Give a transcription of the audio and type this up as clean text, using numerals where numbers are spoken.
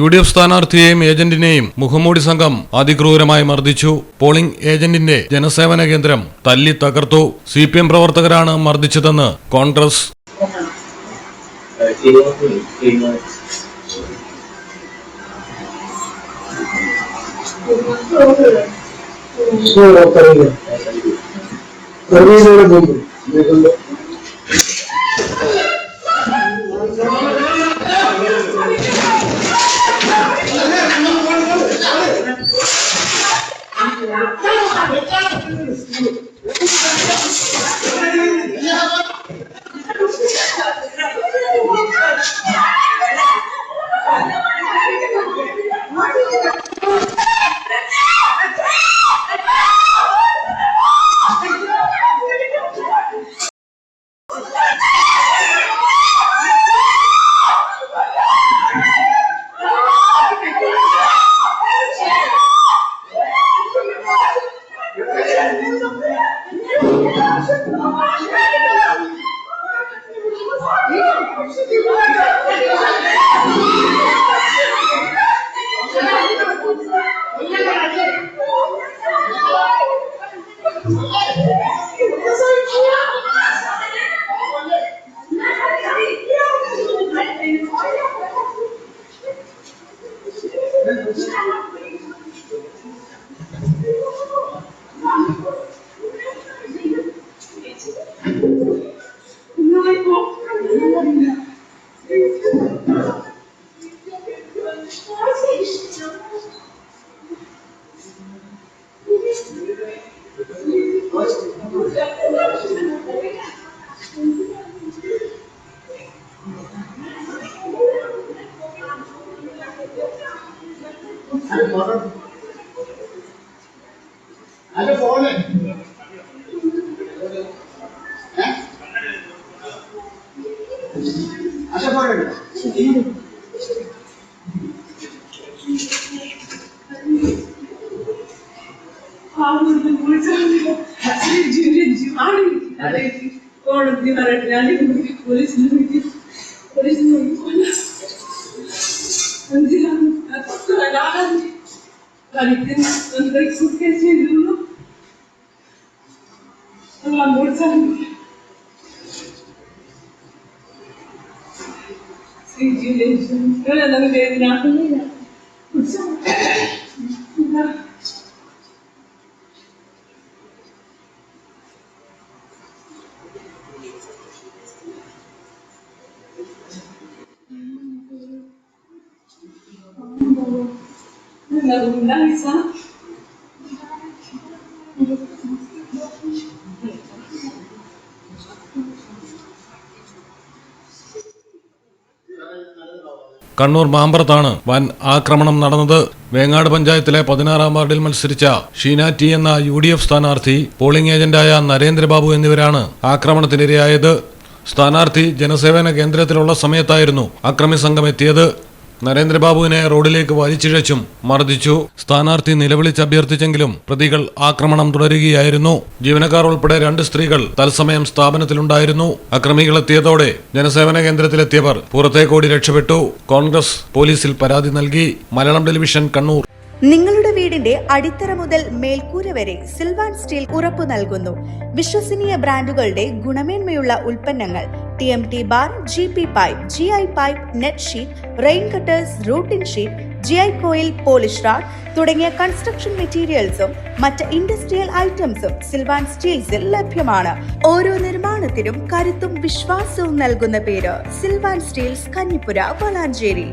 UDF സ്ഥാനാർത്ഥിയെയും ഏജന്റിനെയും മുഖംമൂടി സംഘം അതിക്രൂരമായി മർദ്ദിച്ചു. പോളിംഗ് ഏജന്റിന്റെ ജനസേവന കേന്ദ്രം തല്ലി തകർത്തു. CPM പ്രവർത്തകരാണ് മർദ്ദിച്ചതെന്ന് കോൺഗ്രസ്. കണ്ണൂർ മാമ്പറത്താണ് വൻ ആക്രമണം നടന്നത്. വേങ്ങാട് പഞ്ചായത്തിലെ 16-ാം വാർഡിൽ മത്സരിച്ച ഷീന ടി എന്ന UDF സ്ഥാനാർത്ഥി, പോളിംഗ് ഏജന്റായ നരേന്ദ്രബാബു എന്നിവരാണ് ആക്രമണത്തിനിരയായത്. സ്ഥാനാർത്ഥി ജനസേവന കേന്ദ്രത്തിലുള്ള സമയത്തായിരുന്നു അക്രമി സംഘം എത്തിയത്. നരേന്ദ്രബാബുവിനെ റോഡിലേക്ക് വലിച്ചിഴച്ചും മർദ്ദിച്ചു. സ്ഥാനാർത്ഥി നിലവിളിച്ചഭ്യർത്ഥിച്ചെങ്കിലും പ്രതികൾ ആക്രമണം തുടരുകയായിരുന്നു. ജീവനക്കാർ ഉൾപ്പെടെ 2 സ്ത്രീകൾ തത്സമയം സ്ഥാപനത്തിലുണ്ടായിരുന്നു. അക്രമികളെത്തിയതോടെ ജനസേവന കേന്ദ്രത്തിലെത്തിയവർ പുറത്തേക്കോടി രക്ഷപ്പെട്ടു. കോൺഗ്രസ് പോലീസിൽ പരാതി നൽകി. മലയാളം ടെലിവിഷൻ, കണ്ണൂർ. നിങ്ങളുടെ വീടിന്റെ അടിത്തറ മുതൽ മേൽക്കൂര വരെ സിൽവാൻ സ്റ്റീൽ ഉറപ്പു നൽകുന്നു. വിശ്വസനീയ ബ്രാൻഡുകളുടെ ഗുണമേന്മയുള്ള ഉൽപ്പന്നങ്ങൾ TMT bar, GP pipe, GI pipe, net sheet, rain cutters, routine sheet, GI coil, polish RAD തുടങ്ങിയ കൺസ്ട്രക്ഷൻ മെറ്റീരിയൽസും മറ്റ് ഇൻഡസ്ട്രിയൽ ഐറ്റംസും സിൽവാൻ സ്റ്റീൽസിൽ ലഭ്യമാണ്. ഓരോ നിർമ്മാണത്തിനും കരുത്തും വിശ്വാസവും നൽകുന്ന പേര് സിൽവാൻ സ്റ്റീൽസ്, കഞ്ഞിപ്പുര, വളാഞ്ചേരി.